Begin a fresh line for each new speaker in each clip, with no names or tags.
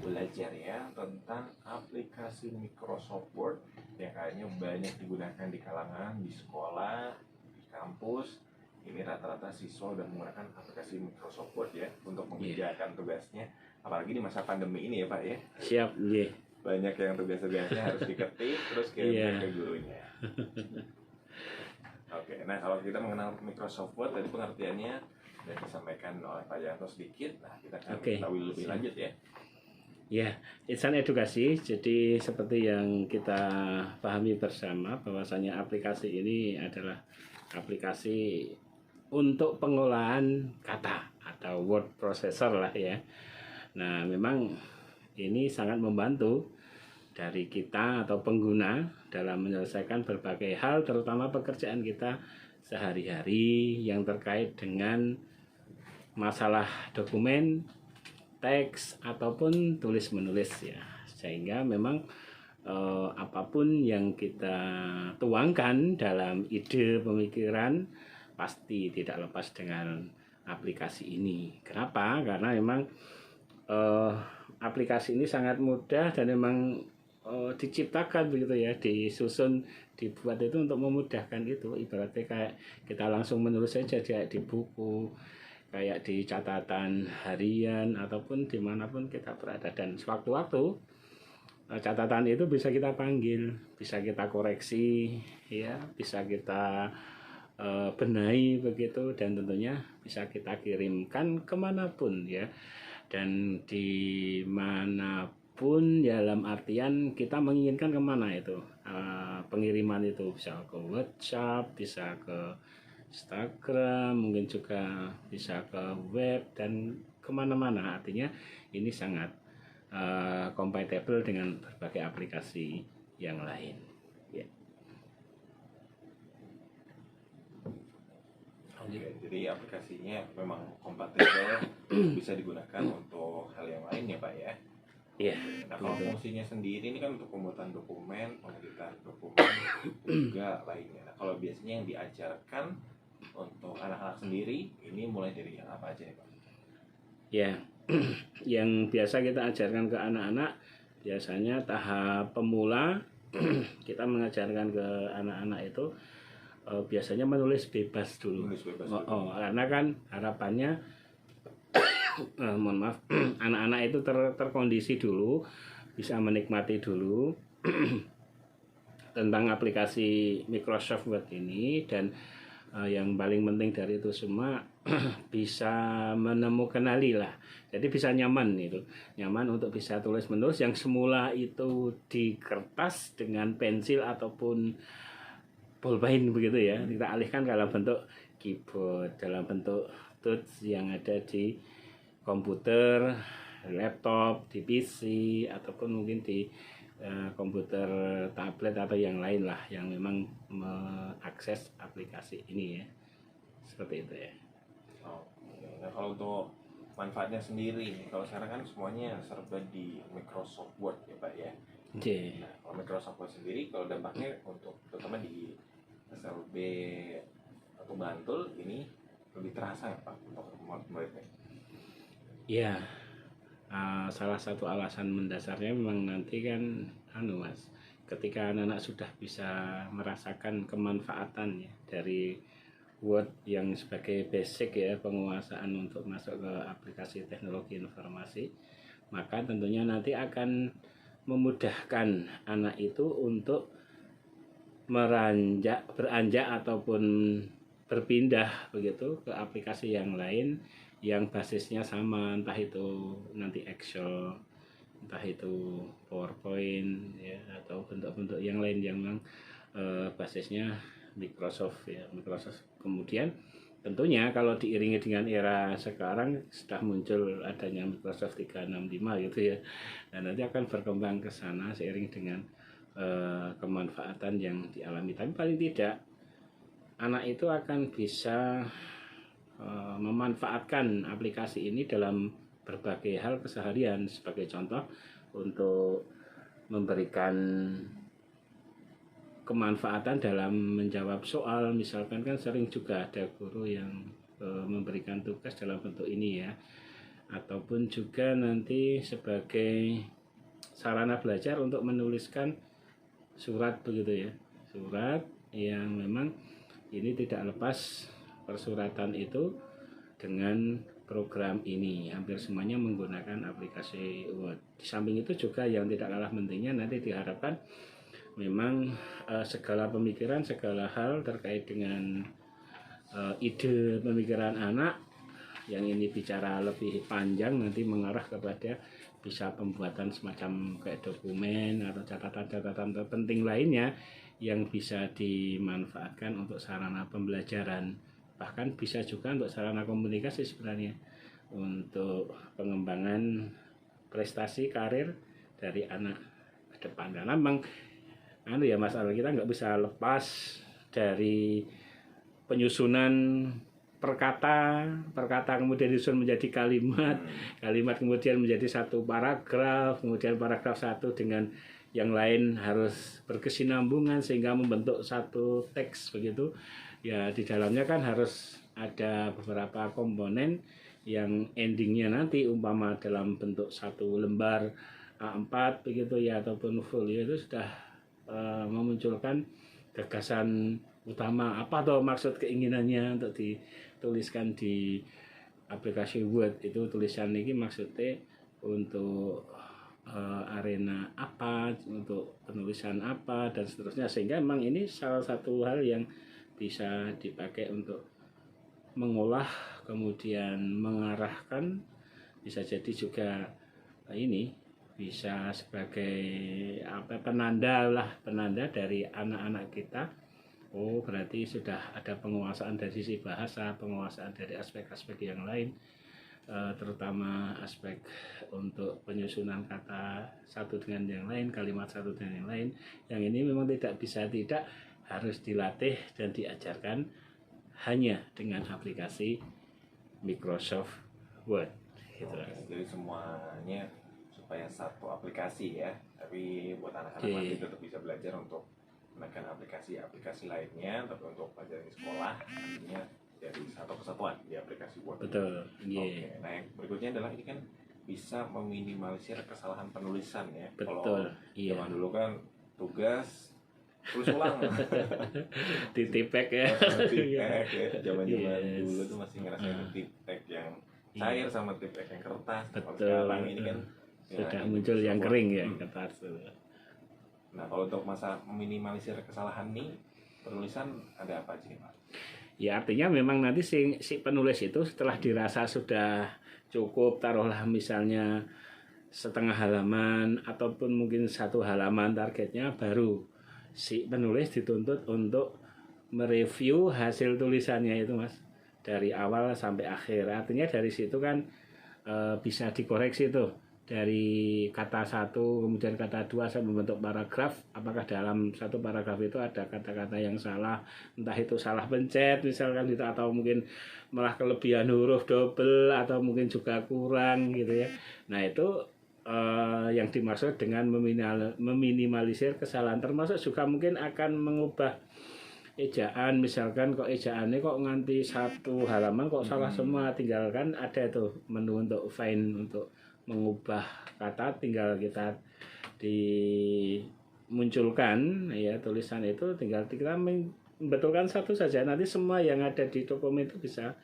belajar ya tentang aplikasi Microsoft Word yang kayaknya banyak digunakan di kalangan di sekolah, di kampus. Ini rata-rata siswa udah menggunakan aplikasi Microsoft Word ya untuk mengerjakan tugasnya, apalagi di masa pandemi ini ya Pak ya.
Siap, yeah.
Banyak yang tugas-tugasnya harus diketik terus kirimkan ke gurunya. Oke, nah kalau kita mengenal Microsoft Word tadi pengertiannya sudah disampaikan oleh Pak Yanto sedikit. Nah kita akan ketahui lebih lanjut ya.
Ya, insan edukasi. Jadi seperti yang kita pahami bersama bahwasanya aplikasi ini adalah aplikasi untuk pengolahan kata atau word processor lah ya. Nah, memang ini sangat membantu dari kita atau pengguna dalam menyelesaikan berbagai hal, terutama pekerjaan kita sehari-hari yang terkait dengan masalah dokumen, teks ataupun tulis menulis ya, sehingga memang apapun yang kita tuangkan dalam ide pemikiran pasti tidak lepas dengan aplikasi ini. Kenapa? Karena memang aplikasi ini sangat mudah dan memang diciptakan begitu ya, disusun, dibuat itu untuk memudahkan itu. Ibaratnya kayak kita langsung menulis saja di buku, kayak di catatan harian ataupun dimanapun kita berada, dan sewaktu-waktu catatan itu bisa kita panggil, bisa kita koreksi ya, bisa kita benahi begitu, dan tentunya bisa kita kirimkan kemanapun ya, dan dimanapun ya, dalam artian kita menginginkan kemana itu pengiriman itu, bisa ke WhatsApp, bisa ke Instagram, mungkin juga bisa ke web dan kemana-mana. Artinya ini sangat compatible dengan berbagai aplikasi yang lain ya.
Oke, jadi aplikasinya memang kompatibel, bisa digunakan untuk hal yang lain ya Pak ya.
Iya.
Nah kalau fungsinya sendiri ini kan untuk pembuatan dokumen, pengeditan dokumen juga lainnya. Nah kalau biasanya yang diajarkan untuk anak-anak sendiri ini mulai dari yang apa aja ya Pak?
Ya, yang biasa kita ajarkan ke anak-anak biasanya tahap pemula kita mengajarkan ke anak-anak itu biasanya menulis bebas dulu. Karena kan harapannya mohon maaf, anak-anak itu terkondisi dulu, bisa menikmati dulu tentang aplikasi Microsoft Word ini, dan yang paling penting dari itu semua bisa kenali lah. Jadi bisa nyaman itu, nyaman untuk bisa tulis menulis yang semula itu di kertas dengan pensil ataupun bolpen begitu ya, kita alihkan dalam bentuk keyboard, dalam bentuk touch yang ada di komputer, laptop, di PC ataupun mungkin di komputer tablet atau yang lain lah yang memang mengakses aplikasi ini ya, seperti itu ya.
Nah kalau untuk manfaatnya sendiri, kalau sekarang kan semuanya serba di Microsoft Word ya Pak ya. Nah kalau Microsoft Word sendiri, kalau dampaknya untuk terutama di SLB atau Bantul ini lebih terasa ya Pak untuk muridnya?
Ya, salah satu alasan mendasarnya memang nanti kan Mas, ketika anak-anak sudah bisa merasakan kemanfaatan ya dari Word yang sebagai basic ya, penguasaan untuk masuk ke aplikasi teknologi informasi, maka tentunya nanti akan memudahkan anak itu untuk beranjak ataupun berpindah begitu ke aplikasi yang lain yang basisnya sama, entah itu nanti Excel, entah itu PowerPoint ya, atau bentuk-bentuk yang lain yang memang basisnya Microsoft ya, Microsoft. Kemudian tentunya kalau diiringi dengan era sekarang sudah muncul adanya Microsoft 365 gitu ya, dan nanti akan berkembang ke sana seiring dengan kemanfaatan yang dialami. Tapi paling tidak anak itu akan bisa memanfaatkan aplikasi ini dalam berbagai hal keseharian. Sebagai contoh, untuk memberikan kemanfaatan dalam menjawab soal, misalkan kan sering juga ada guru yang memberikan tugas dalam bentuk ini ya, ataupun juga nanti sebagai sarana belajar untuk menuliskan surat begitu ya, surat yang memang ini tidak lepas persuratan itu dengan program ini. Hampir semuanya menggunakan aplikasi Word. Di samping itu juga yang tidak kalah pentingnya nanti diharapkan memang segala pemikiran, segala hal terkait dengan ide pemikiran anak yang ini bicara lebih panjang nanti mengarah kepada bisa pembuatan semacam kayak dokumen atau catatan-catatan terpenting lainnya yang bisa dimanfaatkan untuk sarana pembelajaran, bahkan bisa juga untuk sarana komunikasi sebenarnya untuk pengembangan prestasi karir dari anak ke depan. Karena memang ya masalah kita nggak bisa lepas dari penyusunan perkata kemudian disusun menjadi kalimat kemudian menjadi satu paragraf, kemudian paragraf satu dengan yang lain harus berkesinambungan sehingga membentuk satu teks begitu ya. Di dalamnya kan harus ada beberapa komponen yang endingnya nanti umpama dalam bentuk satu lembar A4 begitu ya ataupun folio itu sudah memunculkan gagasan utama apa atau maksud keinginannya untuk dituliskan di aplikasi Word. Itu tulisan ini maksudnya untuk arena apa, untuk penulisan apa dan seterusnya, sehingga memang ini salah satu hal yang bisa dipakai untuk mengolah kemudian mengarahkan, bisa jadi juga ini bisa sebagai penanda dari anak-anak kita. Oh, berarti sudah ada penguasaan dari sisi bahasa, penguasaan dari aspek-aspek yang lain, terutama aspek untuk penyusunan kata satu dengan yang lain, kalimat satu dengan yang lain. Yang ini memang tidak harus dilatih dan diajarkan hanya dengan aplikasi Microsoft Word. Gitu.
Jadi semuanya supaya satu aplikasi ya, tapi buat anak-anak nanti tetap bisa belajar untuk menggunakan aplikasi lainnya, tapi untuk pelajaran di sekolah artinya dari satu kesatuan di aplikasi Word.
Betul.
Oke. Nah yang berikutnya adalah ini kan bisa meminimalisir kesalahan penulisan ya.
Betul.
Kalau zaman dulu kan tugas tulis ulang
ditipek ya.
Tipek ya. Zaman-zaman dulu tuh masih ngerasain tipek yang cair sama tipek yang kertas.
Betul.
Sekarang ini kan
sudah muncul yang kering ya kertas.
Nah kalau untuk masalah meminimalisir kesalahan nih penulisan ada apa aja Pak?
Ya artinya memang nanti si penulis itu setelah dirasa sudah cukup, taruhlah misalnya setengah halaman ataupun mungkin satu halaman targetnya, baru si penulis dituntut untuk mereview hasil tulisannya itu Mas, dari awal sampai akhir. Artinya dari situ kan bisa dikoreksi tuh, dari kata satu kemudian kata dua sampai membentuk paragraf, apakah dalam satu paragraf itu ada kata-kata yang salah, entah itu salah pencet misalkan itu, atau mungkin malah kelebihan huruf double, atau mungkin juga kurang gitu ya. Nah itu yang dimaksud dengan meminimalisir kesalahan, termasuk juga mungkin akan mengubah ejaan. Misalkan kok ejaannya kok nganti satu halaman kok salah semua, tinggalkan ada tuh menu untuk find, untuk mengubah kata tinggal kita dimunculkan ya tulisan itu, tinggal kita membetulkan satu saja, nanti semua yang ada di dokumen itu bisa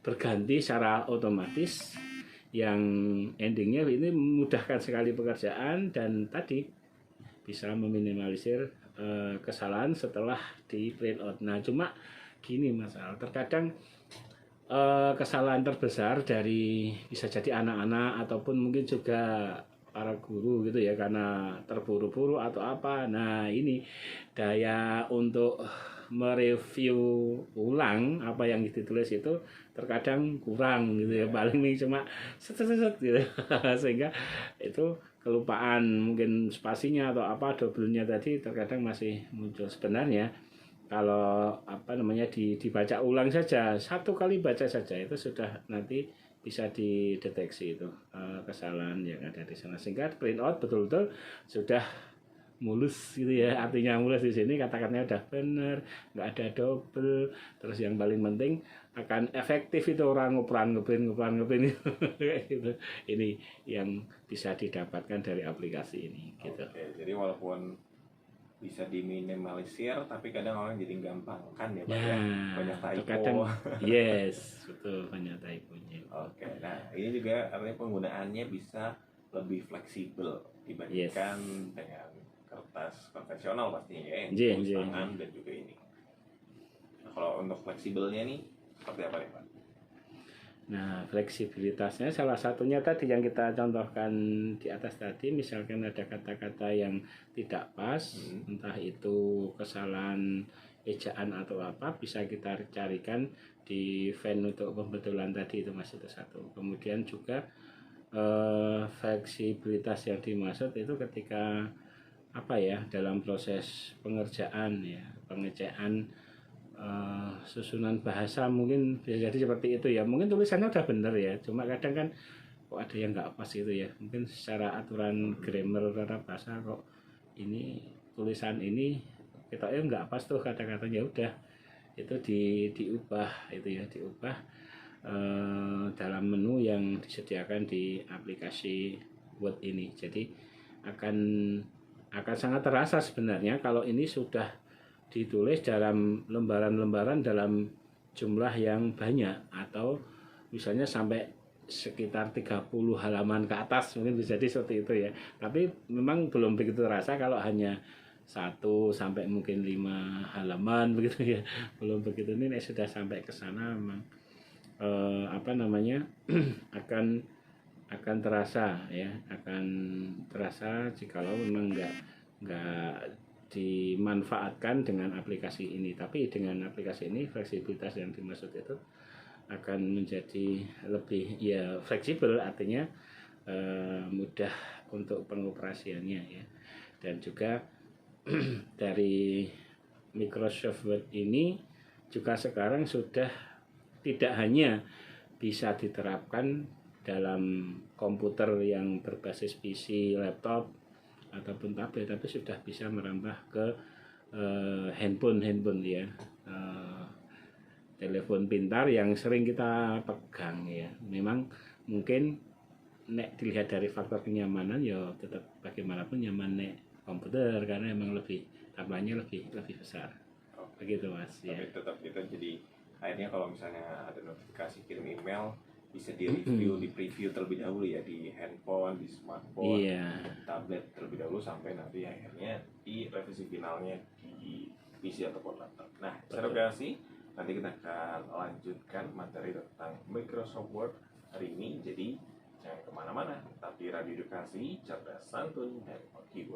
berganti secara otomatis, yang endingnya ini memudahkan sekali pekerjaan dan tadi bisa meminimalisir kesalahan setelah di print out. Nah cuma gini Mas Al, terkadang kesalahan terbesar dari bisa jadi anak-anak ataupun mungkin juga para guru gitu ya, karena terburu-buru atau apa. Nah ini daya untuk mereview ulang apa yang ditulis itu terkadang kurang gitu ya, paling cuma set gitu sehingga itu kelupaan mungkin spasinya atau apa double-nya tadi terkadang masih muncul. Sebenarnya kalau dibaca ulang saja, satu kali baca saja itu sudah nanti bisa dideteksi itu kesalahan yang ada di sana, sehingga print out betul-betul sudah mulus gitu ya, artinya mulus di sini kata-katanya udah bener, nggak ada double. Terus yang paling penting akan efektif itu orang ngeplan kayak gitu. Ini yang bisa didapatkan dari aplikasi ini gitu.
Oke, jadi walaupun bisa diminimalisir tapi kadang orang jadi gampang kan ya Pak ya, banyak typo.
Kadang yes, betul, banyak typonya.
Oke, nah ini juga artinya penggunaannya bisa lebih fleksibel dibandingkan dengan kertas konvensional pastinya ya, yang tulis tangan dan juga ini. Nah, kalau untuk fleksibelnya nih seperti apa nih Pak?
Nah, fleksibilitasnya salah satunya tadi yang kita contohkan di atas tadi, misalkan ada kata-kata yang tidak pas, entah itu kesalahan ejaan atau apa, bisa kita carikan di file untuk pembetulan tadi itu Mas, itu satu. Kemudian juga fleksibilitas yang dimaksud itu ketika apa ya, dalam proses pengerjaan ya, pengecekan susunan bahasa mungkin bisa jadi seperti itu ya, mungkin tulisannya udah bener ya, cuma kadang kan kok ada yang nggak pas gitu ya, mungkin secara aturan grammar tata bahasa kok ini tulisan ini kita nggak pas tuh kata-katanya, udah itu diubah itu ya, diubah dalam menu yang disediakan di aplikasi Word ini. Jadi akan sangat terasa sebenarnya kalau ini sudah ditulis dalam lembaran-lembaran dalam jumlah yang banyak, atau misalnya sampai sekitar 30 halaman ke atas, mungkin bisa jadi seperti itu ya. Tapi memang belum begitu terasa kalau hanya 1 sampai mungkin 5 halaman begitu ya, belum begitu. Ini sudah sampai ke sana memang akan terasa ya, akan terasa jikalau memang nggak dimanfaatkan dengan aplikasi ini. Tapi dengan aplikasi ini fleksibilitas yang dimaksud itu akan menjadi lebih ya fleksibel, artinya mudah untuk pengoperasiannya ya. Dan juga dari Microsoft Word ini juga sekarang sudah tidak hanya bisa diterapkan dalam komputer yang berbasis PC, laptop ataupun tablet, tapi sudah bisa merambah ke handphone ya, telepon pintar yang sering kita pegang ya. Memang mungkin nek dilihat dari faktor kenyamanan ya tetap bagaimanapun nyaman nek komputer, karena emang lebih tambahnya lebih besar. Begitu Mas ya.
Tapi tetap kita jadi akhirnya kalau misalnya ada notifikasi kirim email bisa di review, di preview terlebih dahulu ya, di handphone, di smartphone, di tablet terlebih dahulu sampai nanti akhirnya di revisi finalnya di PC ataupun laptop. Nah, secara nanti kita akan lanjutkan materi tentang Microsoft Word hari ini. Jadi jangan kemana-mana, tetap di Radio Edukasi, cerdas, santun, dan hoki.